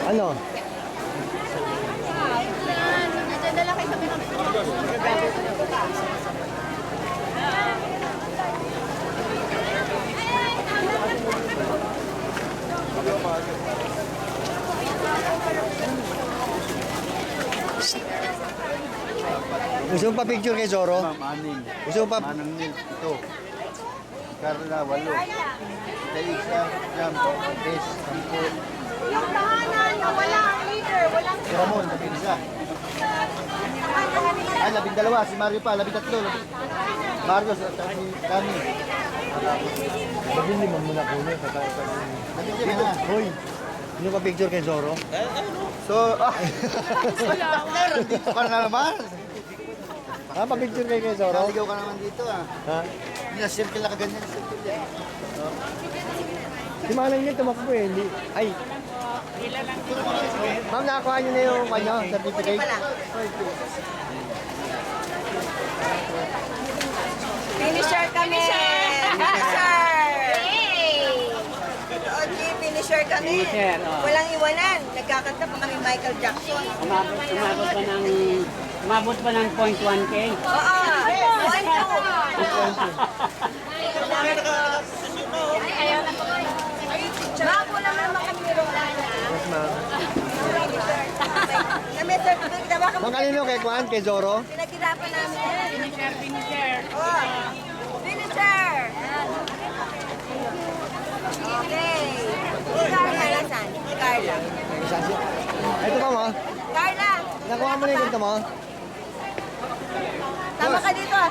Ano? Nadadala kayo sa Gusto mo pa picture kay Zoro? Ma'am, anim. Gusto mo pa... Manang Nil, ito. Carla, 8. Daisa, Jam, Tess, 10. yung tahanan na wala ang leader, walang Ramon, 11. Ay, 12. Si Mario pa, 13. Mario, si Kami. Mabili mo muna kuno. 11 na. Hoy, gusto mo pa picture kay Zoro? So, partner, dito ka na naman. Ah, pa picture kay Zoro? Naligaw ka naman dito ah. Ha? Nila-circle na kaganyan. Si Manang niya tumakbo eh. Hindi. Ay. Ma'am, nakakuha niyo na yung kanya, certificate? finisher kami! Finisher! Okay, finisher kami. Walang iwanan. Nagkakanta pa kami Michael Jackson. Umabot pa ng 0.1K. Oo! One Bago lang naman kami ni Rolana. Yes, ma'am. Kami certificate na ba kami? Ma'am, kanino kay Kwan? Kay Zoro? Pinaghirapan namin yan. Finisher. Oh, finisher. Okay. Si Carla, nasan? Si Carla. Ito pa mo. Carla, Nakuha mo na yung ganito mo. tama ka dito ah.